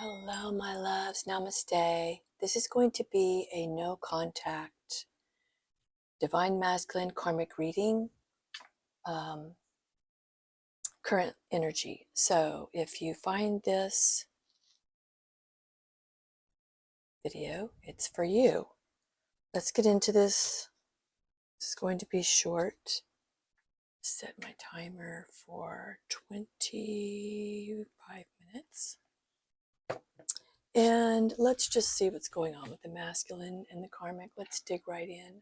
Hello, my loves. Namaste. This is going to be a no contact divine masculine karmic reading, current energy. So if you find this video, it's for you. Let's get into this. This is going to be short. Set my timer for 25 minutes. And let's just see what's going on with the masculine and the karmic. Let's dig right in.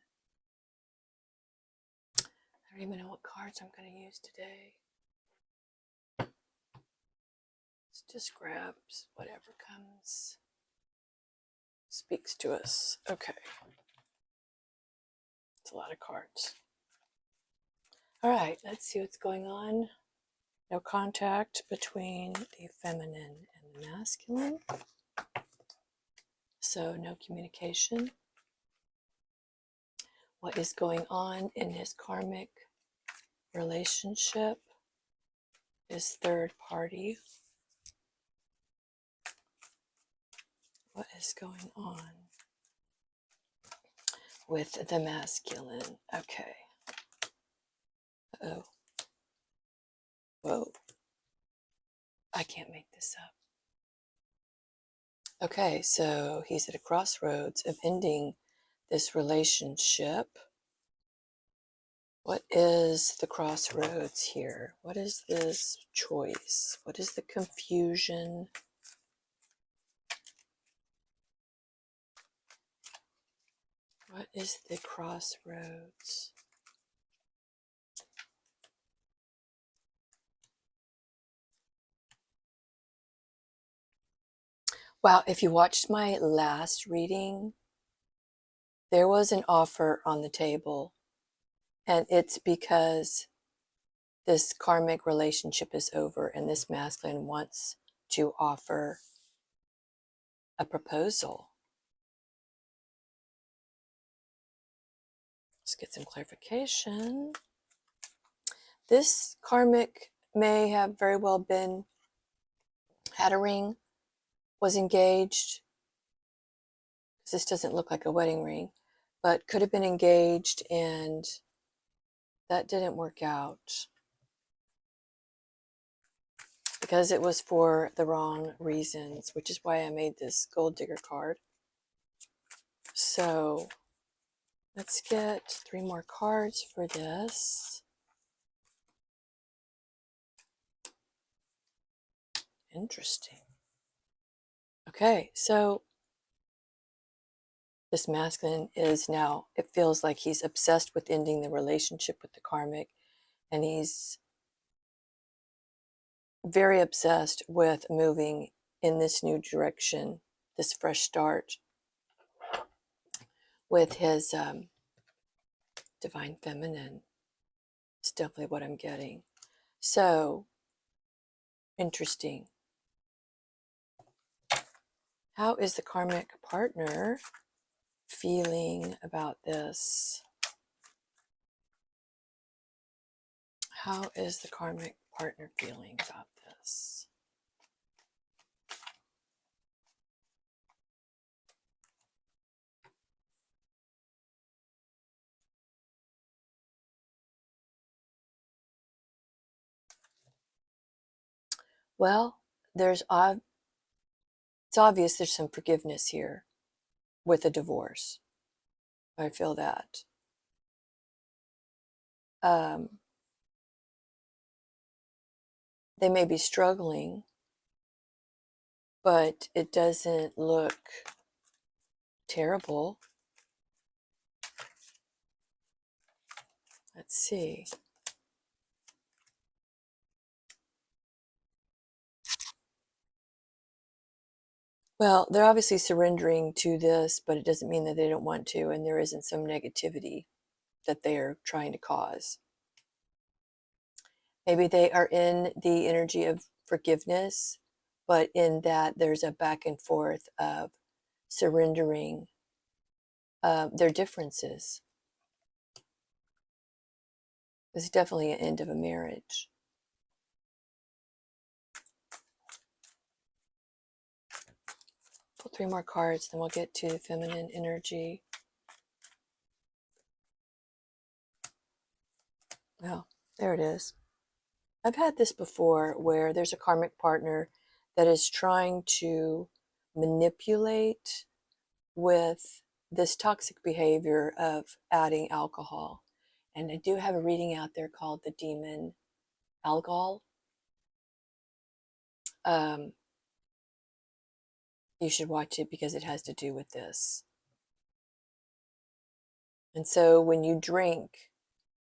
I don't even know what cards I'm going to use today. Let's just grab whatever comes, speaks to us. Okay. It's a lot of cards. All right, let's see what's going on. No contact between the feminine and the masculine. So no communication. What is going on in his karmic relationship? His third party. What is going on with the masculine? Okay. Uh-oh. Whoa. I can't make this up. Okay, so he's at a crossroads of ending this relationship. What is the crossroads here? What is this choice? What is the confusion? What is the crossroads? Wow, if you watched my last reading, there was an offer on the table, and it's because this karmic relationship is over and this masculine wants to offer a proposal. Let's get some clarification. This karmic may have very well been, had a ring, was engaged. This doesn't look like a wedding ring, but could have been engaged, and that didn't work out because it was for the wrong reasons, which is why I made this gold digger card. So let's get 3 more cards for this. Interesting. Okay, so this masculine is now, it feels like he's obsessed with ending the relationship with the karmic, and he's very obsessed with moving in this new direction, this fresh start with his divine feminine. It's definitely what I'm getting. So, interesting. How is the karmic partner feeling about this? How is the karmic partner feeling about this? Well, it's obvious there's some forgiveness here with a divorce. I feel that. They may be struggling, but it doesn't look terrible. Let's see. Well, they're obviously surrendering to this, but it doesn't mean that they don't want to, and there isn't some negativity that they are trying to cause. Maybe they are in the energy of forgiveness, but in that there's a back and forth of surrendering their differences. It's definitely an end of a marriage. pull 3 more cards, then we'll get to feminine energy. Well, there it is. I've had this before where there's a karmic partner that is trying to manipulate with this toxic behavior of adding alcohol. And I do have a reading out there called The Demon Alcohol. You should watch it because it has to do with this. And so when you drink,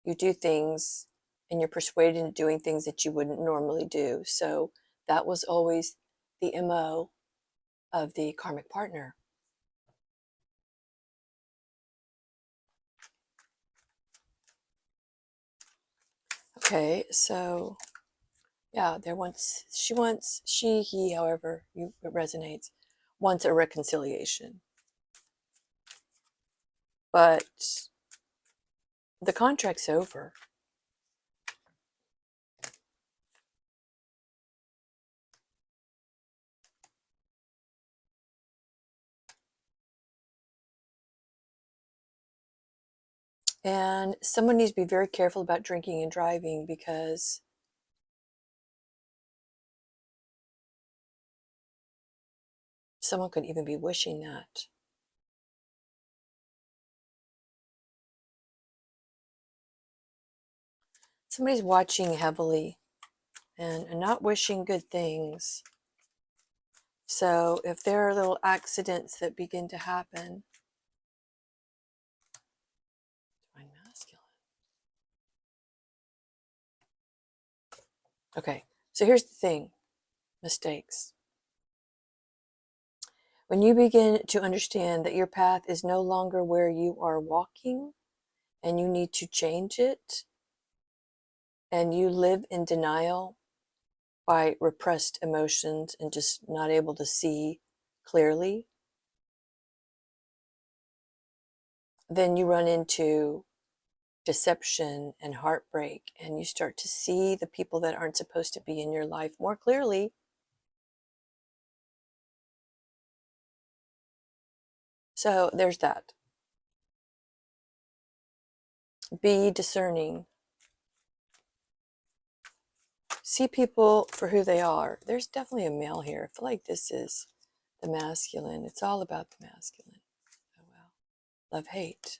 you do things and you're persuaded into doing things that you wouldn't normally do. So that was always the MO of the karmic partner. Okay, so yeah, he, however it resonates, wants a reconciliation. But the contract's over. And someone needs to be very careful about drinking and driving because someone could even be wishing that. Somebody's watching heavily and not wishing good things. So if there are little accidents that begin to happen, divine masculine. Okay, so here's the thing, mistakes. When you begin to understand that your path is no longer where you are walking and you need to change it, and you live in denial by repressed emotions and just not able to see clearly, then you run into deception and heartbreak, and you start to see the people that aren't supposed to be in your life more clearly. So there's that. Be discerning. See people for who they are. There's definitely a male here. I feel like this is the masculine. It's all about the masculine. Oh, wow. Love, hate.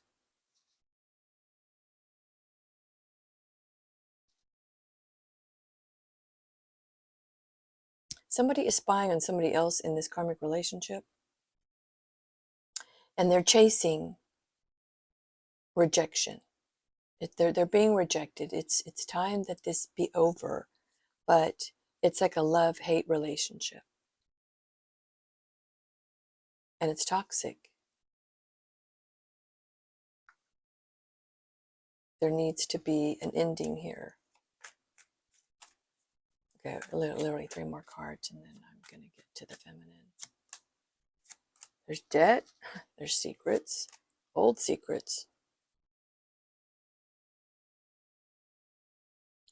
Somebody is spying on somebody else in this karmic relationship, and they're chasing rejection. They're being rejected. It's time that this be over, but it's like a love-hate relationship, and it's toxic. There needs to be an ending here. Okay, literally 3 more cards, and then I'm going to get to the feminine. There's debt, there's secrets, old secrets.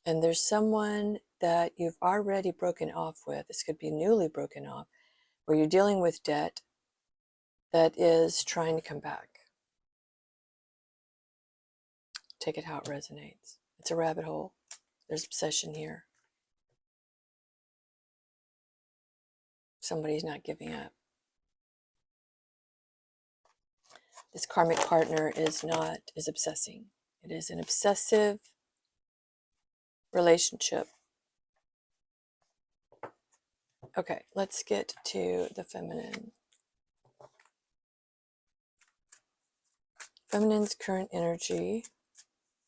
And there's someone that you've already broken off with. This could be newly broken off, where you're dealing with debt that is trying to come back. Take it how it resonates. It's a rabbit hole. There's obsession here. Somebody's not giving up. This karmic partner is obsessing. It is an obsessive relationship. Okay, let's get to the feminine. Feminine's current energy,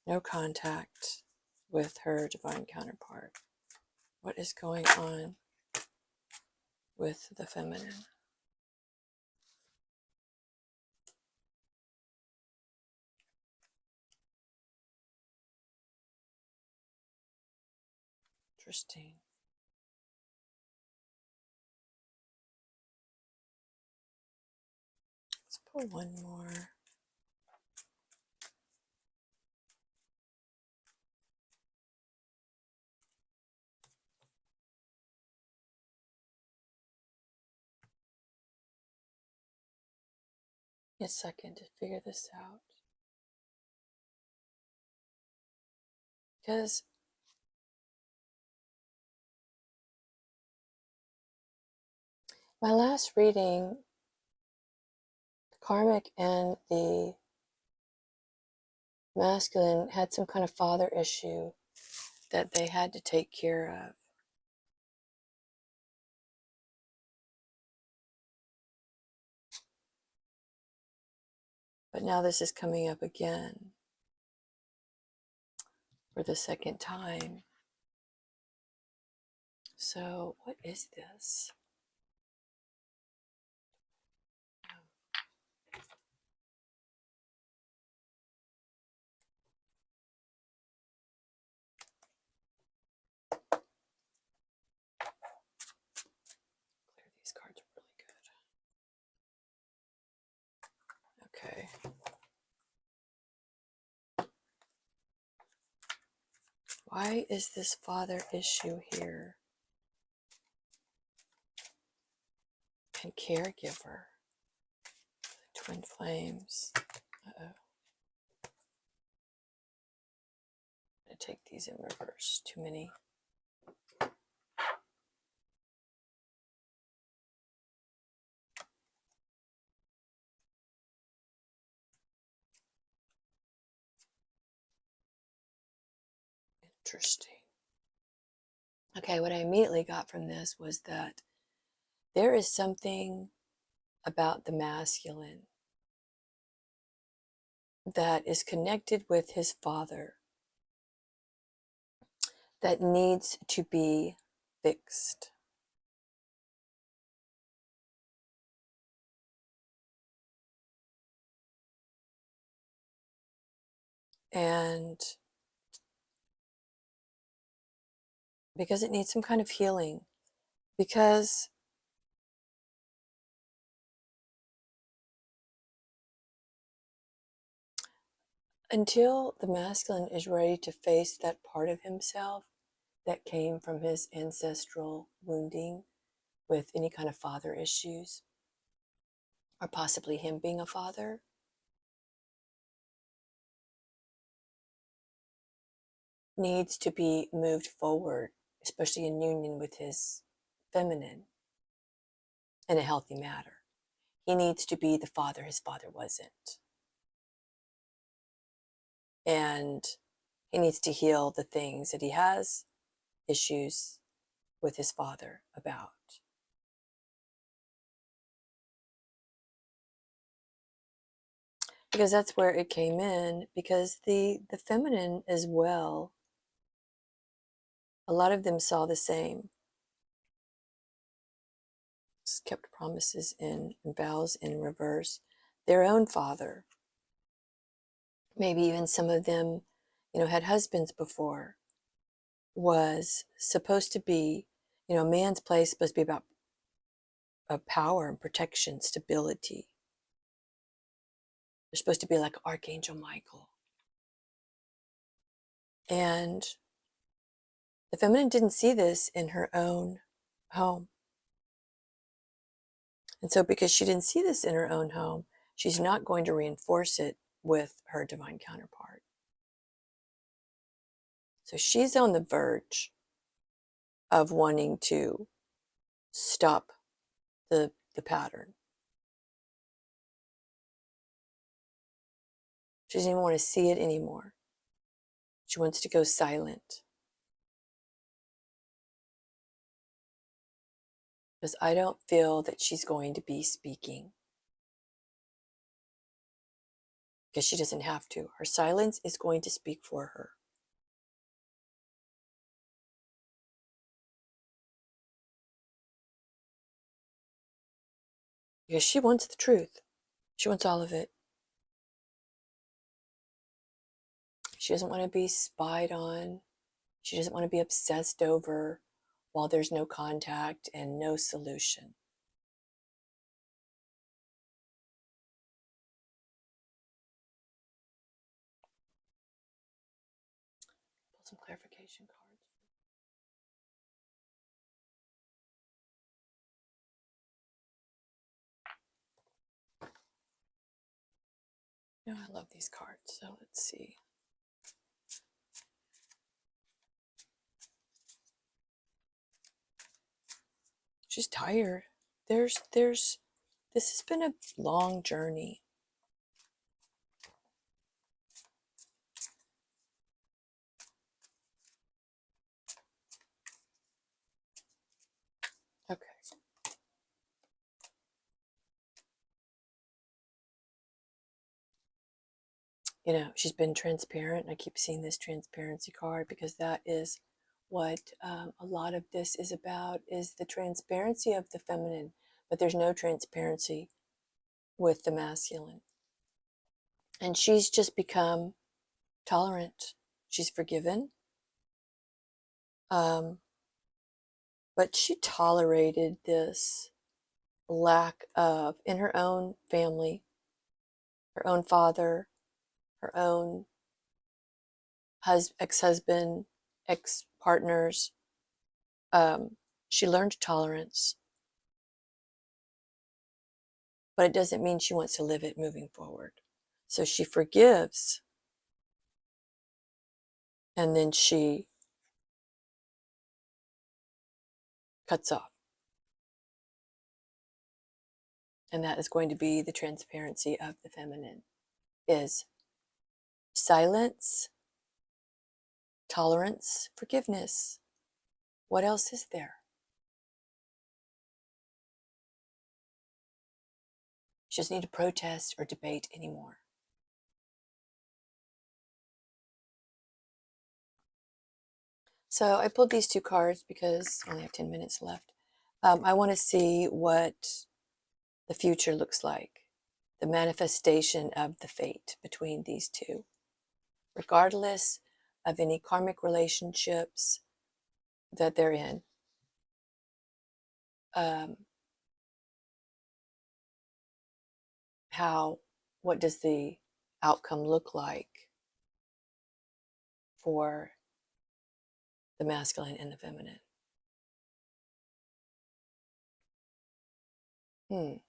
no contact with her divine counterpart. What is going on with the feminine? Interesting. Let's pull one more. a second to figure this out. Because my last reading, the karmic and the masculine had some kind of father issue that they had to take care of. But now this is coming up again for the second time. So what is this? Clear, these cards are really good. Okay. Why is this father issue here? And caregiver. Twin flames. Uh-oh. I'm going to take these in reverse. Too many. Interesting. Okay, what I immediately got from this was that there is something about the masculine that is connected with his father that needs to be fixed. And because it needs some kind of healing, because until the masculine is ready to face that part of himself that came from his ancestral wounding with any kind of father issues, or possibly him being a father, needs to be moved forward, especially in union with his feminine in a healthy manner. He needs to be the father his father wasn't. And he needs to heal the things that he has issues with his father about. Because that's where it came in, because the feminine as well, a lot of them saw the same. Kept promises in and vows in reverse. Their own father. Maybe even some of them, had husbands before. Was supposed to be, a man's place supposed to be about power and protection, stability. They're supposed to be like Archangel Michael. And the feminine didn't see this in her own home. And so because she didn't see this in her own home, she's not going to reinforce it with her divine counterpart. So she's on the verge of wanting to stop the pattern. She doesn't even want to see it anymore. She wants to go silent. Because I don't feel that she's going to be speaking. Because she doesn't have to. Her silence is going to speak for her. Because she wants the truth. She wants all of it. She doesn't want to be spied on. She doesn't want to be obsessed over while there's no contact and no solution. Pull some clarification cards. You know, I love these cards, so let's see. She's tired. This has been a long journey. Okay. You know, she's been transparent. I keep seeing this transparency card because that is what a lot of this is about, is the transparency of the feminine, but there's no transparency with the masculine. And she's just become tolerant. She's forgiven. But she tolerated this lack of, in her own family, her own father, her own ex-husband, ex-partners. She learned tolerance, but it doesn't mean she wants to live it moving forward. So she forgives, and then she cuts off. And that is going to be the transparency of the feminine, is silence, tolerance, forgiveness. What else is there? She doesn't need to protest or debate anymore. So I pulled these two cards because I only have 10 minutes left. I want to see what the future looks like, the manifestation of the fate between these two, regardless of any karmic relationships that they're in. What does the outcome look like for the masculine and the feminine? Let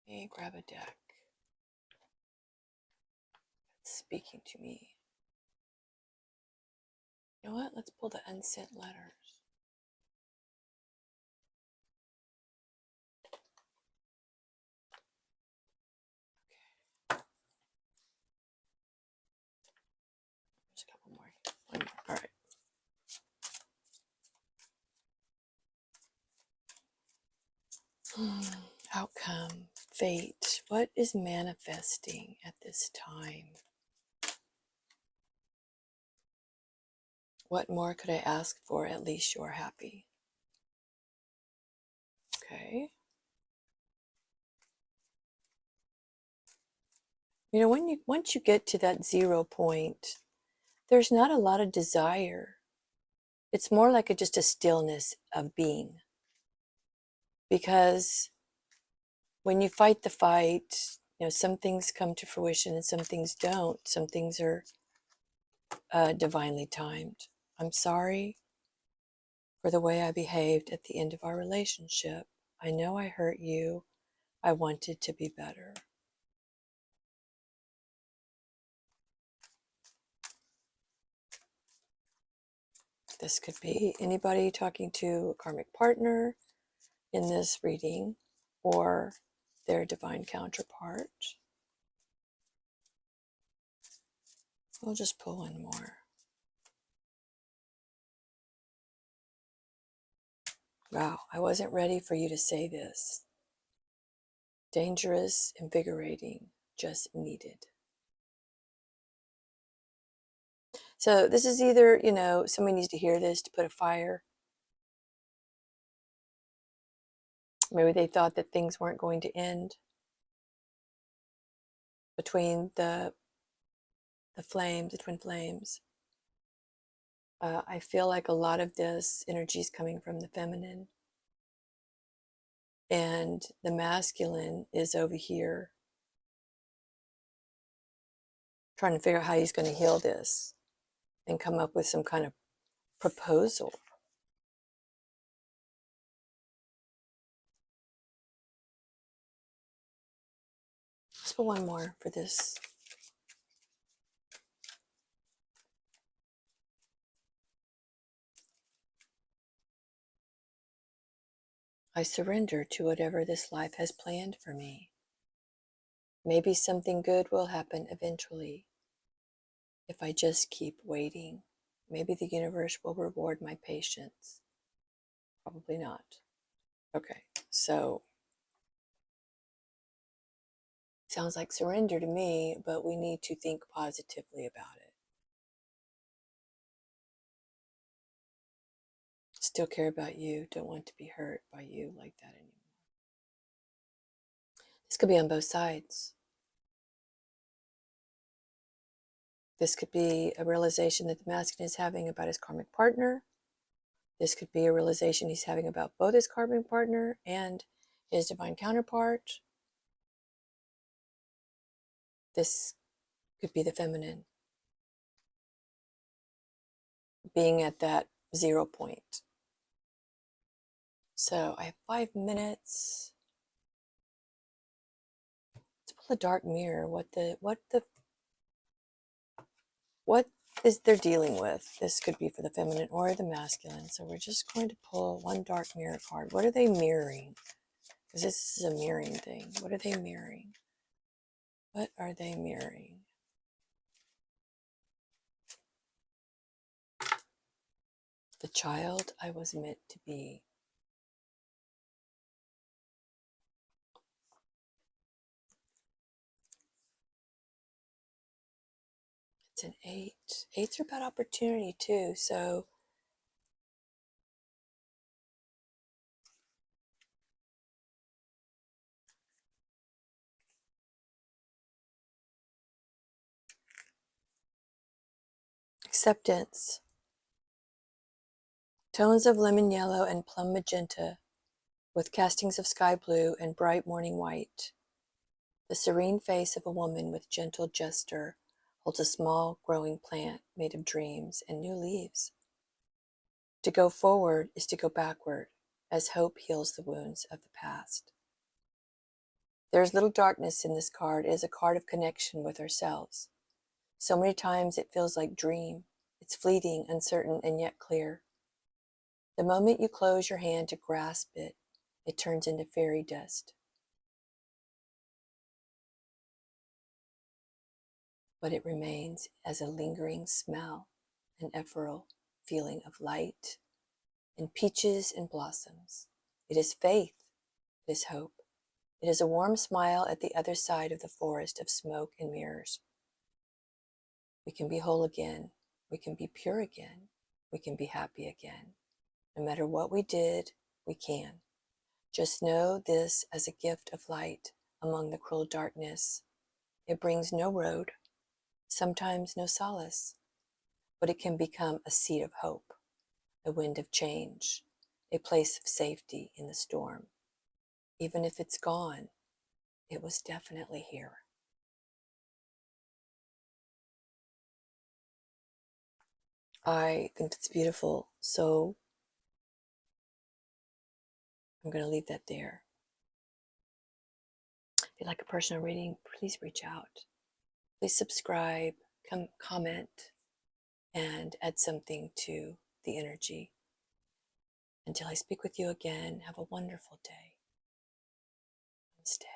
me grab a deck. It's speaking to me. You know what? Let's pull the unsent letters. Okay. There's a couple more. One more. All right. Outcome, fate. What is manifesting at this time? What more could I ask for? At least you're happy. Okay. You know, once you get to that 0 point, there's not a lot of desire. It's more like just a stillness of being. Because when you fight the fight, you know, some things come to fruition and some things don't. Some things are divinely timed. I'm sorry for the way I behaved at the end of our relationship. I know I hurt you. I wanted to be better. This could be anybody talking to a karmic partner in this reading, or their divine counterpart. We'll just pull one more. Wow, I wasn't ready for you to say this. Dangerous, invigorating, just needed. So this is either, you know, somebody needs to hear this to put a fire. Maybe they thought that things weren't going to end between the flames, the twin flames. I feel like a lot of this energy is coming from the feminine, and the masculine is over here trying to figure out how he's going to heal this and come up with some kind of proposal. pull one more for this. I surrender to whatever this life has planned for me. Maybe something good will happen eventually if I just keep waiting. Maybe the universe will reward my patience. Probably not. Okay, so sounds like surrender to me, but we need to think positively about it. Still care about you, don't want to be hurt by you like that anymore. This could be on both sides. This could be a realization that the masculine is having about his karmic partner. This could be a realization he's having about both his karmic partner and his divine counterpart. This could be the feminine being at that 0 point. So I have 5 minutes. Let's pull a dark mirror. What is they're dealing with? This could be for the feminine or the masculine. So we're just going to pull one dark mirror card. What are they mirroring? Because this is a mirroring thing. What are they mirroring? What are they mirroring? The child I was meant to be. It's an 8. 8s are about opportunity too. So acceptance. Tones of lemon yellow and plum magenta with castings of sky blue and bright morning white. The serene face of a woman with gentle gesture holds a small growing plant made of dreams and new leaves. To go forward is to go backward, as hope heals the wounds of the past. There is little darkness in this card. It is a card of connection with ourselves. So many times it feels like dream. It's fleeting, uncertain, and yet clear. The moment you close your hand to grasp it, it turns into fairy dust. But it remains as a lingering smell, an ephemeral feeling of light and peaches and blossoms. It is faith, it is hope. It is a warm smile at the other side of the forest of smoke and mirrors. We can be whole again. We can be pure again. We can be happy again. No matter what we did, we can. Just know this as a gift of light among the cruel darkness. It brings no road, sometimes no solace, but it can become a seed of hope, a wind of change, a place of safety in the storm. Even if it's gone, it was definitely here. I think it's beautiful, so I'm going to leave that there. If you'd like a personal reading, please reach out. Please subscribe, comment, and add something to the energy. Until I speak with you again, have a wonderful day. Namaste.